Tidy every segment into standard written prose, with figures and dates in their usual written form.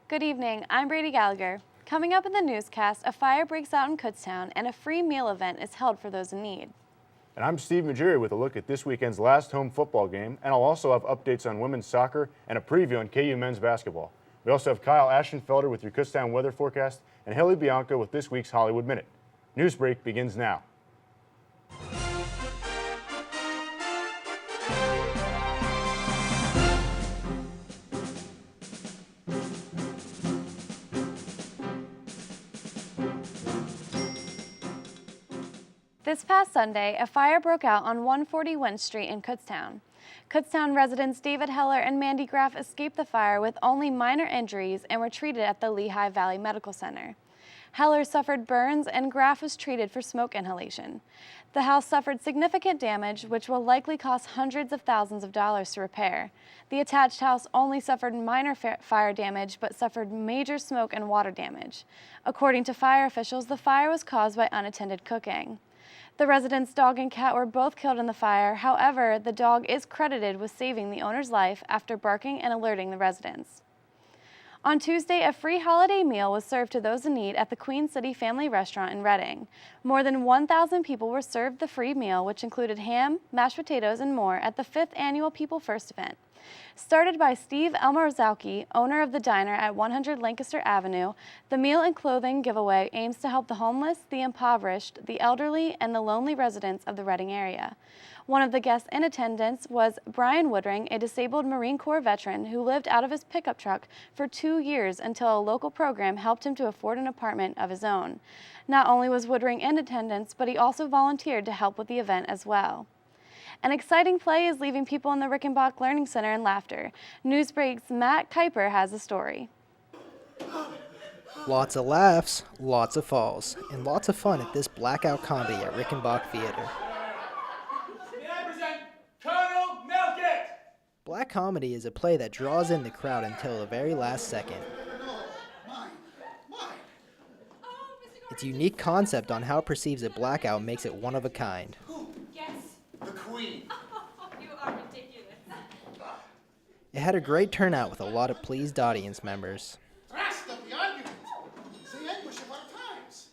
Good evening, I'm Brady Gallagher. Coming up in the newscast, a fire breaks out in Kutztown and a free meal event is held for those in need. And I'm Steve Majiri with a look at this weekend's last home football game, and I'll also have updates on women's soccer and a preview on KU men's basketball. We also have Kyle Ashenfelder with your Kutztown weather forecast and Haley Bianco with this week's Hollywood Minute. Newsbreak begins now. This past Sunday, a fire broke out on 140 Winch Street in Kutztown. Kutztown residents David Heller and Mandy Graff escaped the fire with only minor injuries and were treated at the Lehigh Valley Medical Center. Heller suffered burns and Graff was treated for smoke inhalation. The house suffered significant damage, which will likely cost hundreds of thousands of dollars to repair. The attached house only suffered minor fire damage but suffered major smoke and water damage. According to fire officials, the fire was caused by unattended cooking. The residents' dog and cat were both killed in the fire. However, the dog is credited with saving the owner's life after barking and alerting the residents. On Tuesday, a free holiday meal was served to those in need at the Queen City Family Restaurant in Reading. More than 1,000 people were served the free meal, which included ham, mashed potatoes, and more at the 5th annual People First event. Started by Steve Elmarzowski, owner of the diner at 100 Lancaster Avenue, the meal and clothing giveaway aims to help the homeless, the impoverished, the elderly, and the lonely residents of the Reading area. One of the guests in attendance was Brian Woodring, a disabled Marine Corps veteran who lived out of his pickup truck for 2 years until a local program helped him to afford an apartment of his own. Not only was Woodring in attendance, but he also volunteered to help with the event as well. An exciting play is leaving people in the Rickenbach Learning Center in laughter. Newsbreak's Matt Kuiper has a story. Lots of laughs, lots of falls, and lots of fun at this blackout comedy at Rickenbach Theater. May I present Colonel Milk It! Black comedy is a play that draws in the crowd until the very last second. Its unique concept on how it perceives a blackout makes it one of a kind. The Queen. You are ridiculous. It had a great turnout with a lot of pleased audience members. Thrust of the argument. It's the anguish of our times.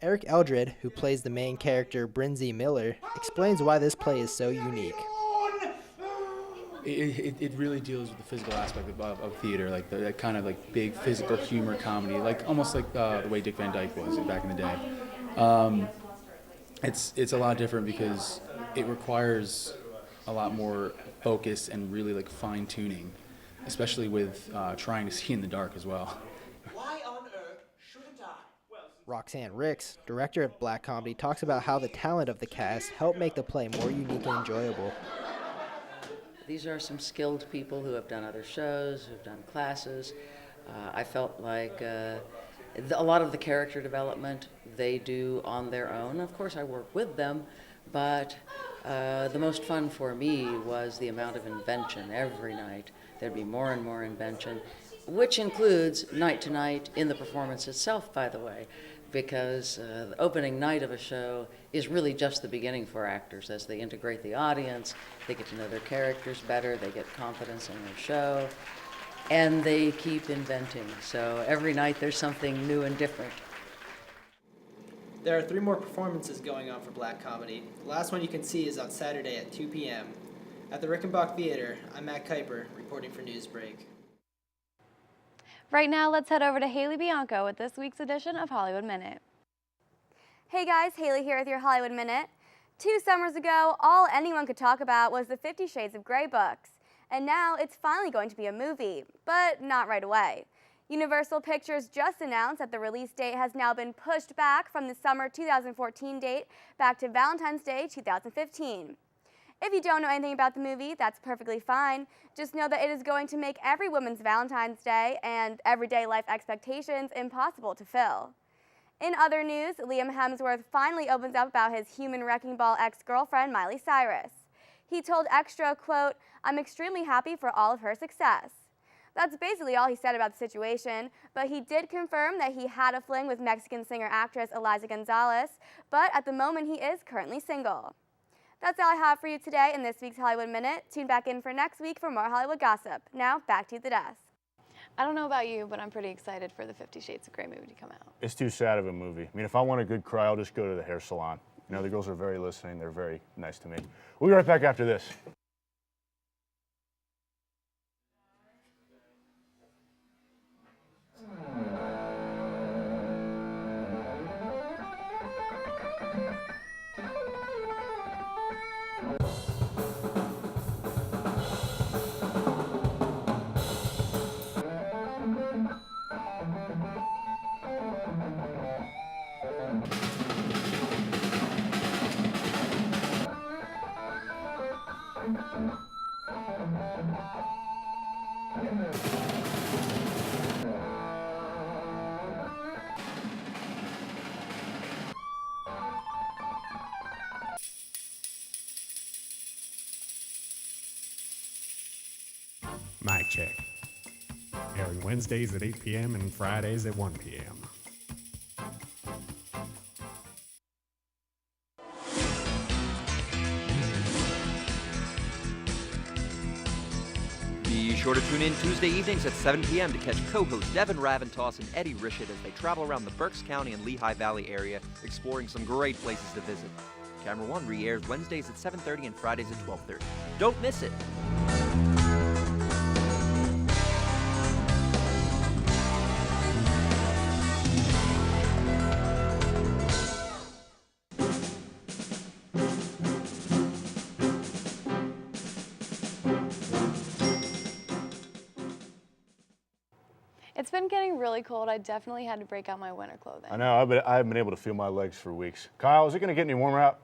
Eric Eldred, who plays the main character Brinzy Miller, explains why this play is so unique. It really deals with the physical aspect of theater, like that kind of like big physical humor comedy, like almost like the way Dick Van Dyke was back in the day. It's a lot different because it requires a lot more focus and really like fine tuning, especially with trying to see in the dark as well. Why on earth shouldn't I? Roxanne Ricks, director of Black Comedy, talks about how the talent of the cast helped make the play more unique and enjoyable. These are some skilled people who have done other shows, who've done classes. I felt like a lot of the character development they do on their own. Of course, I work with them, but the most fun for me was the amount of invention every night. There'd be more and more invention, which includes night to night in the performance itself, by the way, because the opening night of a show is really just the beginning for actors. As they integrate the audience, they get to know their characters better, they get confidence in their show, and they keep inventing. So every night there's something new and different. There are 3 more performances going on for Black Comedy. The last one you can see is on Saturday at 2 p.m. At the Rickenbach Theater, I'm Matt Kuiper, reporting for Newsbreak. Right now, let's head over to Haley Bianco with this week's edition of Hollywood Minute. Hey guys, Haley here with your Hollywood Minute. 2 summers ago, all anyone could talk about was the 50 Shades of Grey books. And now it's finally going to be a movie, but not right away. Universal Pictures just announced that the release date has now been pushed back from the summer 2014 date back to Valentine's Day 2015. If you don't know anything about the movie, that's perfectly fine. Just know that it is going to make every woman's Valentine's Day and everyday life expectations impossible to fill. In other news, Liam Hemsworth finally opens up about his human wrecking ball ex-girlfriend Miley Cyrus. He told Extra, quote, "I'm extremely happy for all of her success." That's basically all he said about the situation, but he did confirm that he had a fling with Mexican singer-actress Eliza Gonzalez, but at the moment he is currently single. That's all I have for you today in this week's Hollywood Minute. Tune back in for next week for more Hollywood gossip. Now, back to the desk. I don't know about you, but I'm pretty excited for the 50 Shades of Grey movie to come out. It's too sad of a movie. I mean, if I want a good cry, I'll just go to the hair salon. You know, the girls are very listening. They're very nice to me. We'll be right back after this. Mic check. Airing Wednesdays at 8 p.m. and Fridays at 1 p.m. Be sure to tune in Tuesday evenings at 7 p.m. to catch co-hosts Devin Raventoss and Eddie Rishit as they travel around the Berks County and Lehigh Valley area, exploring some great places to visit. Camera One re-airs Wednesdays at 7:30 and Fridays at 12:30. Don't miss it! It's been getting really cold. I definitely had to break out my winter clothing. I know, I've been able to feel my legs for weeks. Kyle, is it going to get any warmer out?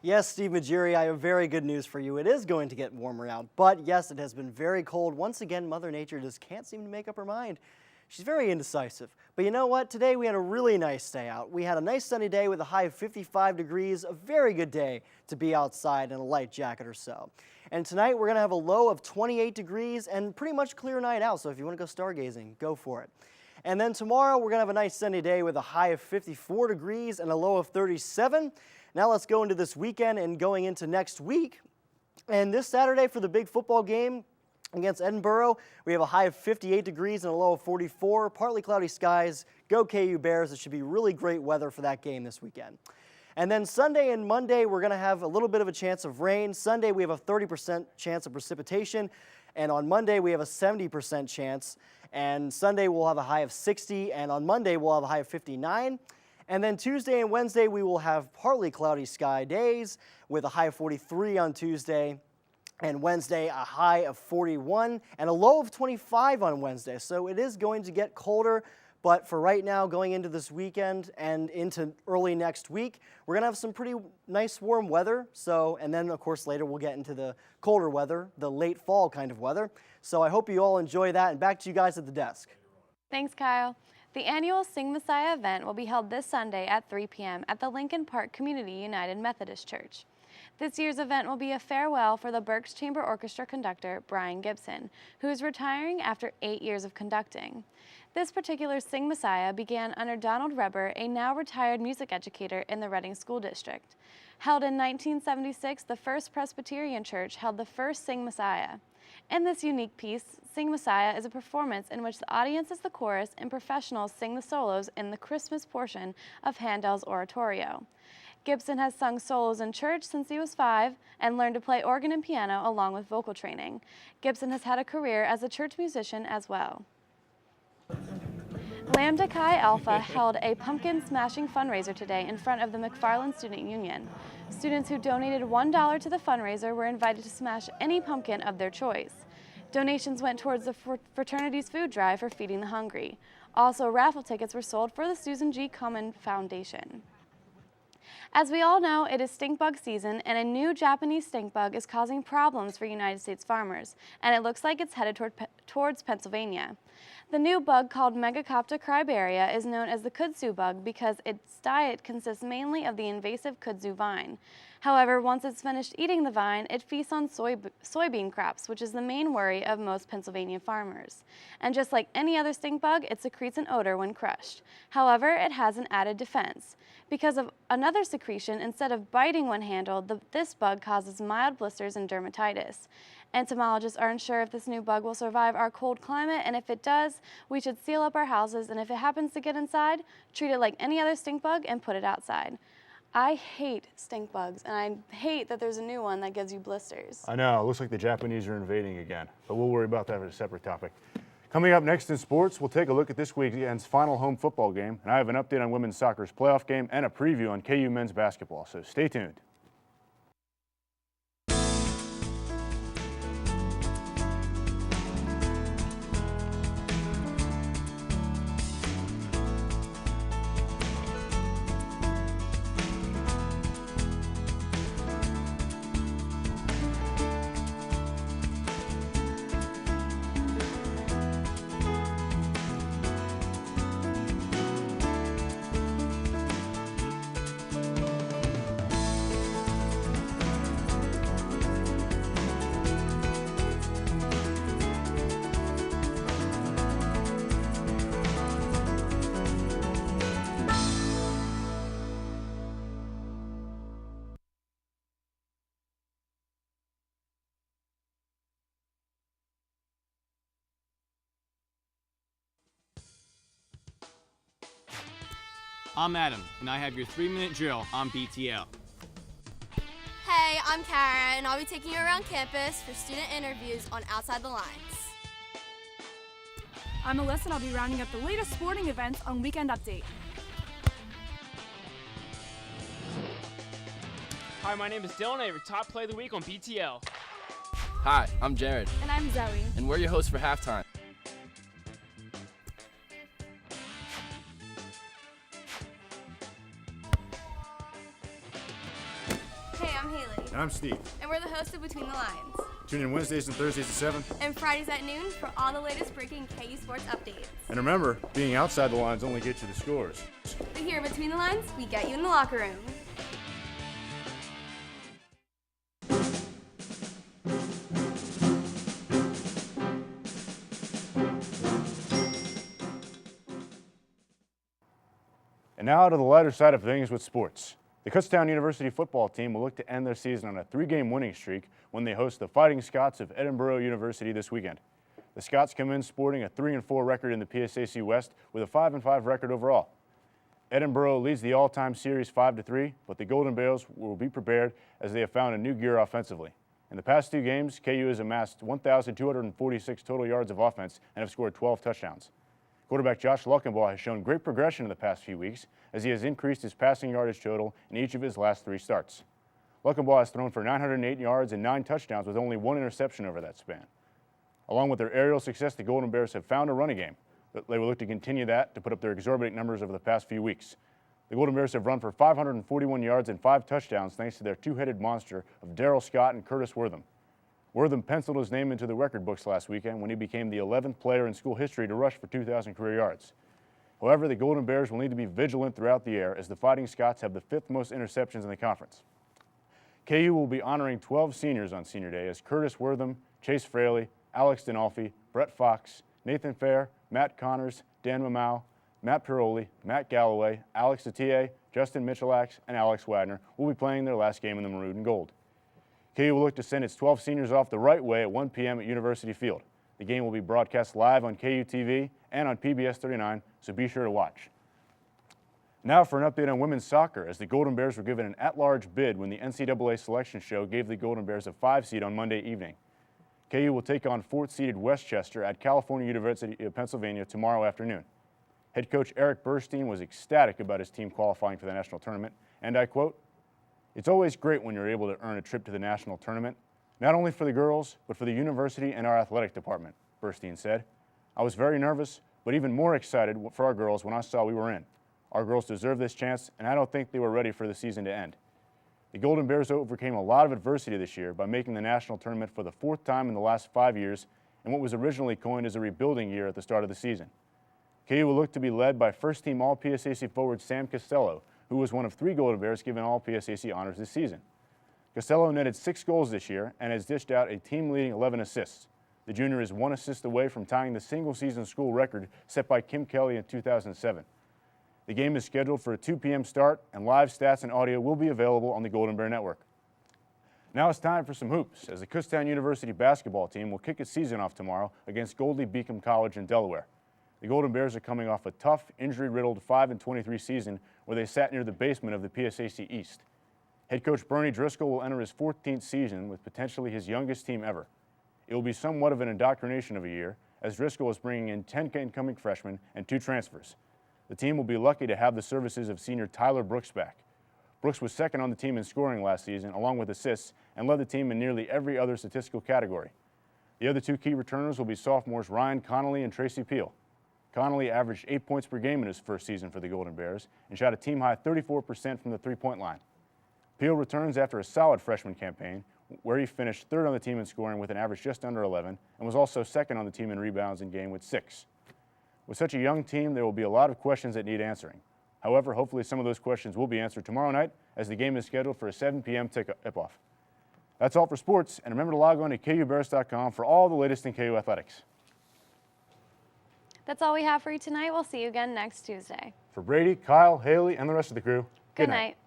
Yes, Steve Majiri, I have very good news for you. It is going to get warmer out, but yes, it has been very cold. Once again, Mother Nature just can't seem to make up her mind. She's very indecisive. But you know what? Today we had a really nice day out. We had a nice sunny day with a high of 55 degrees, a very good day to be outside in a light jacket or so. And tonight we're going to have a low of 28 degrees and pretty much clear night out, so if you want to go stargazing, go for it. And then tomorrow we're going to have a nice sunny day with a high of 54 degrees and a low of 37. Now let's go into this weekend and going into next week. And this Saturday for the big football game against Edinburgh, we have a high of 58 degrees and a low of 44. Partly cloudy skies. Go KU Bears. It should be really great weather for that game this weekend. And then Sunday and Monday, we're going to have a little bit of a chance of rain. Sunday, we have a 30% chance of precipitation. And on Monday, we have a 70% chance. And Sunday, we'll have a high of 60. And on Monday, we'll have a high of 59. And then Tuesday and Wednesday, we will have partly cloudy sky days with a high of 43 on Tuesday. And Wednesday, a high of 41 and a low of 25 on Wednesday. So it is going to get colder. But for right now, going into this weekend and into early next week, we're going to have some pretty nice warm weather. So, and then, of course, later we'll get into the colder weather, the late fall kind of weather. So I hope you all enjoy that. And back to you guys at the desk. Thanks, Kyle. The annual Sing Messiah event will be held this Sunday at 3 p.m. at the Lincoln Park Community United Methodist Church. This year's event will be a farewell for the Berks Chamber Orchestra conductor, Brian Gibson, who is retiring after 8 years of conducting. This particular Sing Messiah began under Donald Reber, a now retired music educator in the Reading School District. Held in 1976, the First Presbyterian Church held the first Sing Messiah. In this unique piece, Sing Messiah is a performance in which the audience is the chorus and professionals sing the solos in the Christmas portion of Handel's oratorio. Gibson has sung solos in church since he was 5 and learned to play organ and piano along with vocal training. Gibson has had a career as a church musician as well. Lambda Chi Alpha held a pumpkin smashing fundraiser today in front of the McFarland Student Union. Students who donated $1 to the fundraiser were invited to smash any pumpkin of their choice. Donations went towards the fraternity's food drive for feeding the hungry. Also, raffle tickets were sold for the Susan G. Komen Foundation. As we all know, it is stink bug season, and a new Japanese stink bug is causing problems for United States farmers, and it looks like it's headed towards Pennsylvania. The new bug, called Megacopta crybaria, is known as the kudzu bug because its diet consists mainly of the invasive kudzu vine. However, once it's finished eating the vine, it feasts on soybean crops, which is the main worry of most Pennsylvania farmers. And just like any other stink bug, it secretes an odor when crushed. However, it has an added defense. Because of another secretion, instead of biting when handled, this bug causes mild blisters and dermatitis. Entomologists aren't sure if this new bug will survive our cold climate, and if it does, we should seal up our houses, and if it happens to get inside, treat it like any other stink bug and put it outside. I hate stink bugs, and I hate that there's a new one that gives you blisters. I know, it looks like the Japanese are invading again, but we'll worry about that as a separate topic. Coming up next in sports, we'll take a look at this weekend's final home football game, and I have an update on women's soccer's playoff game and a preview on KU men's basketball, so stay tuned. I'm Adam, and I have your 3-minute drill on BTL. Hey, I'm Kara, and I'll be taking you around campus for student interviews on Outside the Lines. I'm Alyssa, and I'll be rounding up the latest sporting events on Weekend Update. Hi, my name is Dylan, and I have your top play of the week on BTL. Hi, I'm Jared. And I'm Zoe. And we're your hosts for halftime. Hey, I'm Haley. And I'm Steve. And we're the hosts of Between the Lines. Tune in Wednesdays and Thursdays at 7. And Fridays at noon for all the latest breaking KU sports updates. And remember, being outside the lines only gets you the scores. But here at Between the Lines, we get you in the locker room. And now to the lighter side of things with sports. The Kutztown University football team will look to end their season on a 3-game winning streak when they host the Fighting Scots of Edinboro University this weekend. The Scots come in sporting a 3-4 record in the PSAC West with a 5-5 record overall. Edinboro leads the all-time series 5-3, but the Golden Bears will be prepared as they have found a new gear offensively. In the past 2 games, KU has amassed 1,246 total yards of offense and have scored 12 touchdowns. Quarterback Josh Luckenbaugh has shown great progression in the past few weeks as he has increased his passing yardage total in each of his last 3 starts. Luckenbaugh has thrown for 908 yards and 9 touchdowns with only 1 interception over that span. Along with their aerial success, the Golden Bears have found a running game, but they will look to continue that to put up their exorbitant numbers over the past few weeks. The Golden Bears have run for 541 yards and 5 touchdowns thanks to their 2-headed monster of Darryl Scott and Curtis Wortham. Wortham penciled his name into the record books last weekend when he became the 11th player in school history to rush for 2,000 career yards. However, the Golden Bears will need to be vigilant throughout the air as the Fighting Scots have the 5th most interceptions in the conference. KU will be honoring 12 seniors on Senior Day as Curtis Wortham, Chase Fraley, Alex Dinolfi, Brett Fox, Nathan Fair, Matt Connors, Dan Mamau, Matt Piroli, Matt Galloway, Alex Atiye, Justin Michelax, and Alex Wagner will be playing their last game in the maroon and gold. KU will look to send its 12 seniors off the right way at 1 p.m. at University Field. The game will be broadcast live on KU TV and on PBS 39, so be sure to watch. Now for an update on women's soccer, as the Golden Bears were given an at-large bid when the NCAA selection show gave the Golden Bears a 5 seed on Monday evening. KU will take on 4th-seeded Westchester at California University of Pennsylvania tomorrow afternoon. Head coach Eric Burstein was ecstatic about his team qualifying for the national tournament, and I quote, "It's always great when you're able to earn a trip to the national tournament, not only for the girls, but for the university and our athletic department," Burstein said. "I was very nervous, but even more excited for our girls when I saw we were in. Our girls deserve this chance, and I don't think they were ready for the season to end." The Golden Bears overcame a lot of adversity this year by making the national tournament for the 4th time in the last 5 years in what was originally coined as a rebuilding year at the start of the season. KU will look to be led by first-team All-PSAC forward Sam Costello, who was one of 3 Golden Bears given All-PSAC honors this season. Costello netted 6 goals this year and has dished out a team-leading 11 assists. The junior is 1 assist away from tying the single-season school record set by Kim Kelly in 2007. The game is scheduled for a 2 p.m. start, and live stats and audio will be available on the Golden Bear Network. Now it's time for some hoops, as the Kutztown University basketball team will kick its season off tomorrow against Goldie Beacom College in Delaware. The Golden Bears are coming off a tough, injury-riddled 5-23 season where they sat near the basement of the PSAC East. Head coach Bernie Driscoll will enter his 14th season with potentially his youngest team ever. It will be somewhat of an indoctrination of a year, as Driscoll is bringing in 10 incoming freshmen and 2 transfers. The team will be lucky to have the services of senior Tyler Brooks back. Brooks was second on the team in scoring last season, along with assists, and led the team in nearly every other statistical category. The other 2 key returners will be sophomores Ryan Connolly and Tracy Peel. Connolly averaged 8 points per game in his first season for the Golden Bears and shot a team-high 34% from the three-point line. Peel returns after a solid freshman campaign, where he finished 3rd on the team in scoring with an average just under 11, and was also 2nd on the team in rebounds in game with 6. With such a young team, there will be a lot of questions that need answering. However, hopefully some of those questions will be answered tomorrow night, as the game is scheduled for a 7 p.m. tip-off. That's all for sports, and remember to log on to KUBears.com for all the latest in KU athletics. That's all we have for you tonight. We'll see you again next Tuesday. For Brady, Kyle, Haley, and the rest of the crew, Good night.